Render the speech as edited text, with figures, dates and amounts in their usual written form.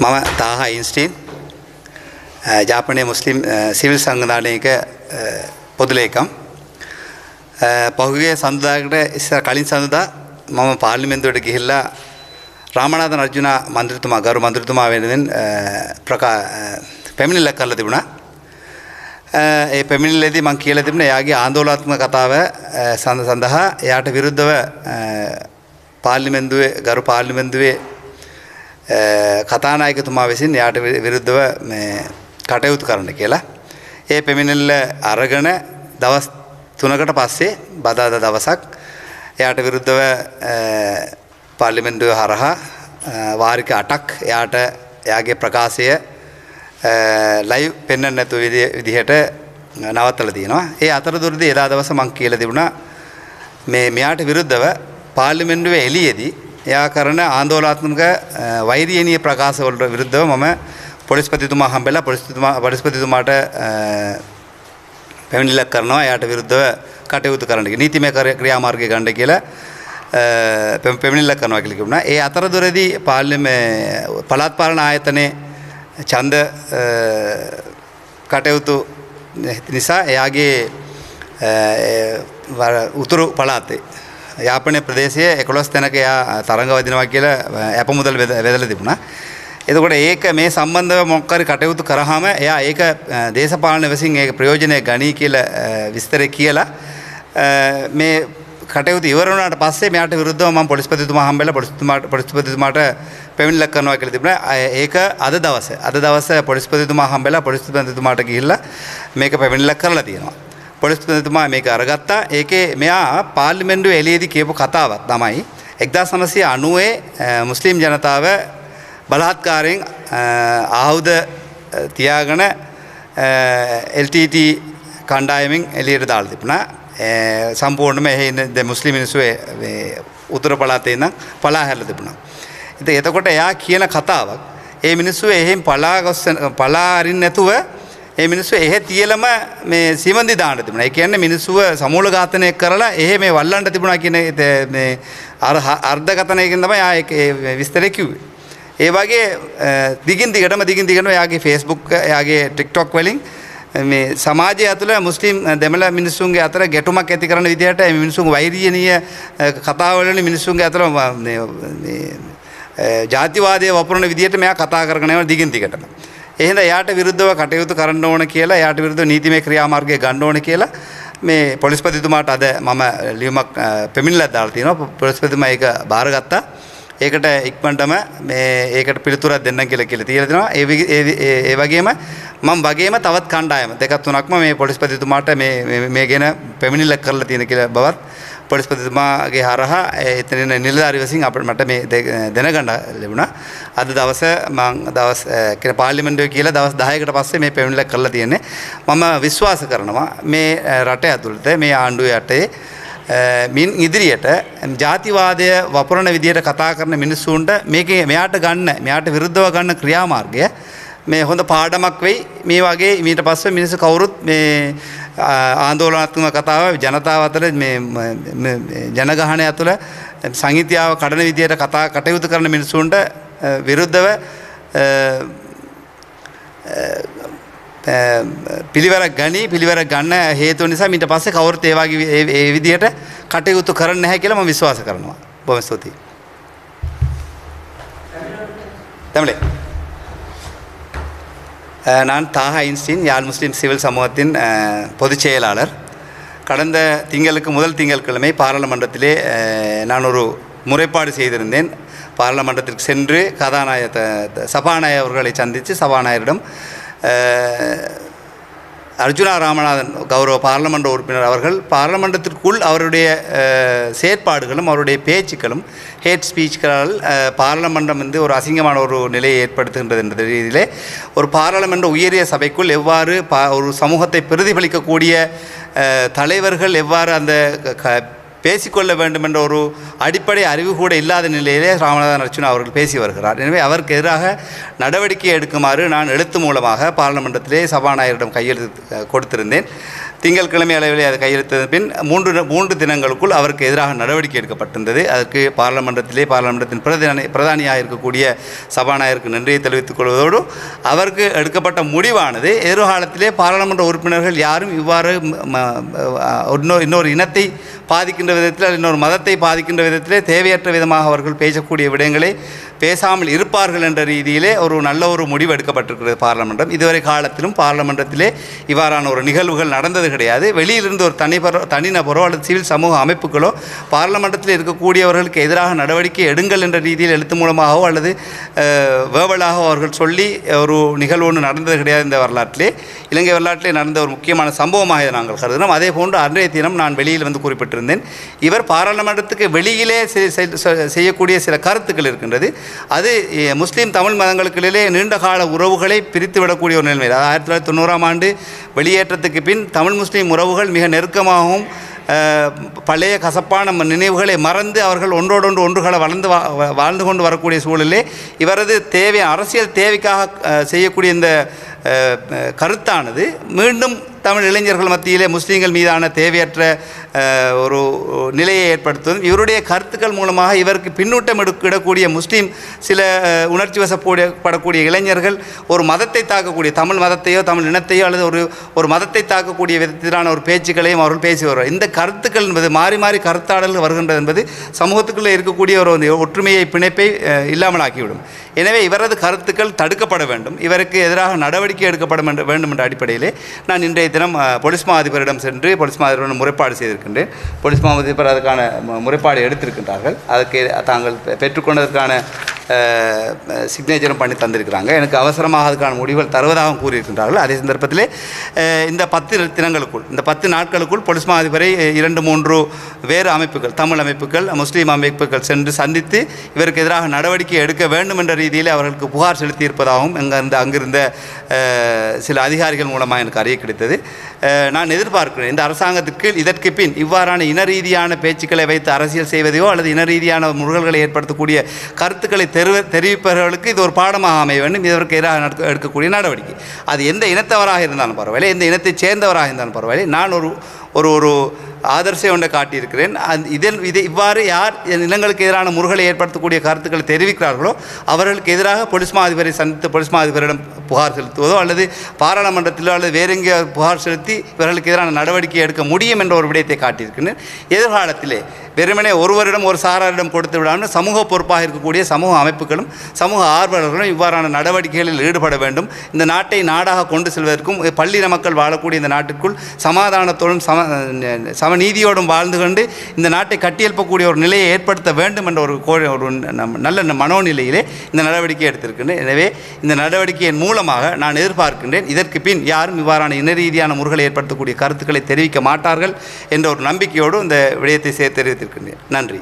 මම තාහා ඉන්ස්ටීන් ජාපනයේ මුස්ලිම් සිවිල් සංවිධානයක පොදු ලේකම් පහුගිය සඳුදාකට ඉස්සර කලින් සඳුදා මම පාර්ලිමේන්තුවට ගිහිල්ලා රාමනාථන් අර්ජුන මන්ත්‍රීතුමා ගරු මන්ත්‍රීතුමා වෙනුවෙන් පැමිණිල්ලක් කරලා තිබුණා. ඒ පැමිණිල්ලේදී මම කියලා තිබුණා එයාගේ ආందోලනාත්මක කතාව සඳහා එයාට විරුද්ධව ගරු පාර්ලිමේන්තුවේ කතානායකතුමා විසින් එයාට විරුද්ධව මේ කටයුතු කරන්න කියලා. ඒ පැමිණිල්ල අරගෙන දවස් 3කට පස්සේ බදාදා දවසක් එයාට විරුද්ධව පාර්ලිමේන්තුව හරහා වාරික 8ක් එයාගේ ප්‍රකාශය ලයිව් පෙන්වන්න නැතුව විදිහට නවත්තලා තියෙනවා. ඒ අතරතුරදී එදා දවස මම කියලා තිබුණා මෙයාට විරුද්ධව පාර්ලිමේන්තුවේ එළියේදී එයා කරන ආందోලනාත්මක වෛරීණීය ප්‍රකාශ වලට විරුද්ධව මම පොලිස්පතිතුමා හම්බෙලා පොලිස්පතිතුමාට පැමිණිල්ලක් කරනවා එයාට විරුද්ධව කටයුතු කරන්න කියලා නීතිමය ක්‍රියාමාර්ගය ගන්න කියලා පැමිණිල්ලක් කරනවා කියලා කිව්වුණා. ඒ අතරතුරදී පළාත් පාලන ආයතනයේ ඡන්ද කටයුතු නිසා එයාගේ උතුරු පළාතේ යාපනයේ ප්‍රදේශයේ 11 තැනක එයා තරඟ වදිනවා කියලා අපමුදල් වැදලා තිබුණා. එතකොට ඒක මේ සම්බන්ධව මොකක් හරි කටයුතු කරාම එයා ඒක දේශපාලන වශයෙන් ඒක ප්‍රයෝජනය ගනී කියලා විස්තරේ කියලා මේ කටයුතු ඉවර වුණාට පස්සේ මෙයාට විරුද්ධව මම පොලිස්පතිතුමා හම්බෙලා පොලිස්පතිතුමාට පැමිණිල්ලක් කරනවා කියලා තිබුණා. ඒක අද දවසේ පොලිස්පතිතුමා හම්බෙලා පොලිස්පතිතුමාට ගිහිල්ලා මේක පැමිණිල්ලක් කරලා තියෙනවා. පොලිස්පතිතුමා මේක අරගත්තා. ඒකේ මෙයා පාර්ලිමේන්තුවේ එළියේදී කියපු කතාවක් තමයි 1990 මුස්ලිම් ජනතාව බලහත්කාරයෙන් ආයුධ තියාගෙන LTT කණ්ඩායමෙන් එළියට දාලා තිබුණා. සම්පූර්ණයෙන්ම එහි ඉන්න මුස්ලිම් මිනිස්සු උතුර පළාතේ ඉඳන් පලා හැරලා තිබුණා. ඉතින් එතකොට එයා කියන කතාවක් ඒ මිනිස්සු එහෙන් පලා අරින්න නැතුව ඒ මිනිස්සු එහෙ තියලම මේ සීමන්දි දාන්න තිබුණා. ඒ කියන්නේ මිනිස්සුව සමූල ඝාතනය කරලා එහෙ මේ වල්ලන්න තිබුණා කියන මේ අර්ධකථනයකින් තමයි ආ ඒක විස්තරය කිව්වේ. ඒ වගේ දිගින් දිගටම එයාගේ Facebook එයාගේ TikTok වලින් මේ සමාජය ඇතුළේ මුස්ලිම් දෙමළ මිනිස්සුන්ගේ අතර ගැටුමක් ඇති කරන විදිහට මේ මිනිස්සුන් වෛරීණීය කතාවලින් මිනිස්සුන්ගේ අතර මේ ජාතිවාදයේ වපුරන විදිහට මෙයා කතා කරගෙන යනවා දිගින් දිගටම. එහෙනම් එයාට විරුද්ධව කටයුතු කරන්න ඕන කියලා එයාට විරුද්ධව නීතිමය ක්‍රියාමාර්ගය ගන්න ඕන කියලා මේ පොලිස්පතිතුමාට අද මම ලියුමක් පැමිණිල්ලක් දාලා තියෙනවා. පොලිස්පතිතුමා ඒක බාරගත්තා. ඒකට ඉක්මනටම ඒකට පිළිතුරක් දෙන්නම් කියලා තියලා දෙනවා. ඒ වගේම තවත් කණ්ඩායම දෙකක් තුනක්ම මේ පොලිස්පතිතුමාට මේ ගැන පැමිණිල්ලක් කරලා තියෙන කියලා බවත් පොලිස්පතිතුමාගේ හරහා එතන නිලධාරි වශයෙන් මට මේ දැනගන්න ලැබුණා. අද දවසේ මම පාර්ලිමේන්තුවේ කියලා දවස් 10කට පස්සේ මේ පැමිණිල්ලක් කරලා තියෙන්නේ. මම විශ්වාස කරනවා මේ රට ඇතුළත මේ ආණ්ඩුවේ යටේ මින් ඉදිරියට ජාතිවාදය වපුරන විදියට කතා කරන මිනිස්සුන්ට මෙයාට විරුද්ධව ගන්න ක්‍රියාමාර්ගය මේ හොඳ පාඩමක් වෙයි. මේ වගේ ඊට පස්සේ මිනිස්සු කවුරුත් මේ ආందోලනාත්මක කතාව ජනතාව අතර මේ ජනගහනය ඇතුළ සංහිතියාව කඩන විදියට කටයුතු කරන මිනිස්සුන්ට විරුද්ධව පිළිවෙලක් ගන්න හේතුව නිසා ඊට පස්සේ කවුරුත් ඒ වගේ ඒ විදිහට කටයුතු කරන්නේ නැහැ කියලා මම විශ්වාස කරනවා. බොහොම ස්තුතියි. தமிழே நான் தாஹா ஐன்ஸ்டீன் யாழ் முஸ்லீம் சிவில் சமூகத்தின் பொதுச் செயலாளர். கடந்த முதல் திங்கட்கிழமை பாராளுமன்றத்திலே நான் ஒரு முறைப்பாடு செய்திருந்தேன். பாராளுமன்றத்திற்கு சென்று சபாநாயகர் அவர்களை சந்தித்து சபாநாயகரிடம் அர்ஜுனா ராமநாதன் கௌரவ பாராளுமன்ற உறுப்பினர் அவர்கள் பாராளுமன்றத்திற்குள் அவருடைய செயற்பாடுகளும் அவருடைய பேச்சுக்களும் ஹேட் ஸ்பீச்களால் பாராளுமன்றம் ஒரு அசிங்கமான ஒரு நிலையை ஏற்படுத்துகின்றது என்ற ரீதியிலே ஒரு பாராளுமன்ற உயரிய சபைக்குள் எவ்வாறு ஒரு சமூகத்தை பிரதிபலிக்கக்கூடிய தலைவர்கள் எவ்வாறு அந்த பேசிக்கொள்ள வேண்டும் என்ற ஒரு அடிப்படை அறிவு கூட இல்லாத நிலையிலே ராமநாதன் அர்ஜுனா அவர்கள் பேசி வருகிறார். எனவே அவருக்கு எதிராக நடவடிக்கை எடுக்குமாறு நான் எழுத்து மூலமாக பாராளுமன்றத்திலே சபாநாயகரிடம் கையெழுத்து கொடுத்திருந்தேன். திங்கட்கிழமை அளவிலே அது கையெழுத்தது பின் மூன்று தினங்களுக்குள் அவருக்கு எதிராக நடவடிக்கை எடுக்கப்பட்டிருந்தது. அதற்கு பார்லமெண்டத்தின் பிரதானியாக இருக்கக்கூடிய சபாநாயகருக்கு நன்றியை தெரிவித்துக் கொள்வதோடு அவருக்கு எடுக்கப்பட்ட முடிவானது எதிர்காலத்திலே பாராளுமன்ற உறுப்பினர்கள் யாரும் இவ்வாறு இன்னொரு இனத்தை பாதிக்கின்ற விதத்தில் இன்னொரு மதத்தை பாதிக்கின்ற விதத்திலே தேவையற்ற விதமாக அவர்கள் பேசக்கூடிய விடயங்களை பேசாமல் இருப்பார்கள் என்ற ரீதியிலே ஒரு நல்ல ஒரு முடிவு எடுக்கப்பட்டிருக்கிறது பார்லமெண்டம். இதுவரை காலத்திலும் பார்லமெண்டத்திலே இவ்வாறான ஒரு நிகழ்வுகள் நடந்தது கிடையாது. வெளியிலிருந்து ஒரு தனிநபரோ அல்லது சிவில் சமூக அமைப்புகளோ பார்லமெண்டத்தில் இருக்கக்கூடியவர்களுக்கு எதிராக நடவடிக்கை எடுங்கள் என்ற ரீதியில் எழுத்து மூலமாகவோ அல்லது வேர்பலாகவோ அவர்கள் சொல்லி ஒரு நிகழ்வு ஒன்று நடந்தது கிடையாது. இந்த வரலாற்றிலே இலங்கை வரலாற்றிலே நடந்த ஒரு முக்கியமான சம்பவமாக இதை நாங்கள் கருதுகிறோம். அதே போன்று அன்றைய தினம் நான் வெளியில் வந்து குறிப்பிட்டிருந்தேன், இவர் பாராளுமன்றத்துக்கு வெளியிலே செய்யக்கூடிய சில கருத்துக்கள் இருக்கின்றது. அது முஸ்லீம் தமிழ் மதங்களுக்கிடையே நீண்ட கால உறவுகளை பிரித்துவிடக்கூடிய ஒரு நிலைமை. 1990ஆம் ஆண்டு வெளியேற்றத்துக்கு பின் தமிழ் முஸ்லீம் உறவுகள் மிக நெருக்கமாகவும் பழைய கசப்பான நினைவுகளை மறந்து அவர்கள் ஒன்றுகளை வாழ்ந்து கொண்டு வரக்கூடிய சூழலிலே இவரது அரசியல் தேவைக்காக செய்யக்கூடிய இந்த கருத்தானது மீண்டும் தமிழ் இளைஞர்கள் மத்தியிலே முஸ்லீம்கள் மீதான தேவையற்ற ஒரு நிலையை ஏற்படுத்துவதும் இவருடைய கருத்துக்கள் மூலமாக இவருக்கு பின்னூட்டம் இடக்கூடிய முஸ்லீம் சில உணர்ச்சி வசப்படக்கூடிய இளைஞர்கள் ஒரு மதத்தை தாக்கக்கூடிய தமிழ் மதத்தையோ தமிழ் இனத்தையோ அல்லது ஒரு மதத்தை தாக்கக்கூடிய விதத்திலான ஒரு பேச்சுக்களையும் அவர்கள் பேசி வருவார். இந்த கருத்துக்கள் என்பது மாறி மாறி கருத்தாடல்கள் வருகின்றது என்பது சமூகத்துக்குள்ளே இருக்கக்கூடிய ஒரு ஒற்றுமையை பிணைப்பை இல்லாமல் ஆக்கிவிடும். எனவே இவரது கருத்துக்கள் தடுக்கப்பட வேண்டும், இவருக்கு எதிராக நடவடிக்கை எடுக்கப்பட வேண்டும் என்ற அடிப்படையிலே நான் இன்றைய தினம் போலீஸ் மா அதிபரிடம் சென்று போலீஸ் மா அதிபரிடம் முறைப்பாடு செய்திருக்கின்றேன். போலீஸ் மா அதிபர் அதுக்கான முறைப்பாடு எடுத்திருக்கின்றார்கள். அதுக்கு தாங்கள் பெற்றுக்கொண்டதற்கான சிக்னேச்சரும் பண்ணி தந்திருக்கிறாங்க. எனக்கு அவசரமாக அதுக்கான முடிவுகள் தருவதாகவும் கூறியிருக்கின்றார்கள். அதே சந்தர்ப்பத்திலே இந்த 10 தினங்களுக்குள் இந்த 10 நாட்களுக்குள் போலீஸ் மா அதிபரை 2-3 வேறு அமைப்புகள் தமிழ் அமைப்புகள் முஸ்லீம் அமைப்புகள் சென்று சந்தித்து இவருக்கு எதிராக நடவடிக்கை எடுக்க வேண்டும் என்ற ரீதியில் அவர்களுக்கு புகார் செலுத்தியிருப்பதாகவும் அங்கிருந்த சில அதிகாரிகள் மூலமாக எனக்கு அறிய கிடைத்தது. நான் எதிர்பார்க்கிறேன் இந்த அரசாங்கத்திற்கு இதற்கு பின் இவ்வாறான இன ரீதியான பேச்சுக்களை வைத்து அரசியல் செய்வதையோ அல்லது இன ரீதியான முருகல்களை ஏற்படுத்தக்கூடிய கருத்துக்களை தெரிவிப்பவர்களுக்கு இது ஒரு பாடமாக அமைய வேண்டும். இதற்கு எதிராக எடுக்கக்கூடிய நடவடிக்கை அது எந்த இனத்தவராக இருந்தாலும் பரவாயில்லை, எந்த இனத்தைச் சேர்ந்தவராக இருந்தாலும் பரவாயில்லை. நான் ஒரு ஆதர்சை ஒன்றை காட்டியிருக்கிறேன். இவ்வாறு யார் நிலங்களுக்கு எதிரான முருகலை ஏற்படுத்தக்கூடிய கருத்துக்களை தெரிவிக்கிறார்களோ அவர்களுக்கு எதிராக போலீஸ் மா அதிபரை சந்தித்து போலீஸ் மா அதிபரிடம் புகார் செலுத்துவதோ அல்லது பாராளுமன்றத்திலோ அல்லது வேறு எங்கே புகார் செலுத்தி இவர்களுக்கு எதிரான நடவடிக்கை எடுக்க முடியும் என்ற ஒரு விடயத்தை காட்டியிருக்கிறேன். எதிர்காலத்திலே வெறுமனே ஒருவரிடம் ஒரு சாராரிடம் கொடுத்து விடாமல் சமூக பொறுப்பாக இருக்கக்கூடிய சமூக அமைப்புகளும் சமூக ஆர்வலர்களும் இவ்வாறான நடவடிக்கைகளில் ஈடுபட வேண்டும். இந்த நாட்டை நாடாக கொண்டு செல்வதற்கும் பள்ளின மக்கள் வாழக்கூடிய இந்த நாட்டிற்குள் சமாதானத்தோடும் சமநீதியோடும் வாழ்ந்து கொண்டு இந்த நாட்டை கட்டியெழுப்பக்கூடிய ஒரு நிலையை ஏற்படுத்த வேண்டும் என்ற ஒரு நல்ல மனோநிலையிலே இந்த நடவடிக்கை எடுத்திருக்கின்றேன். எனவே இந்த நடவடிக்கையின் மூலமாக நான் எதிர்பார்க்கின்றேன் இதற்கு பின் யாரும் இவ்வாறான இன ரீதியான முருகலை ஏற்படுத்தக்கூடிய கருத்துக்களை தெரிவிக்க மாட்டார்கள் என்ற ஒரு நம்பிக்கையோடு இந்த விடயத்தை தெரிவித்திருக்கின்றேன். நன்றி.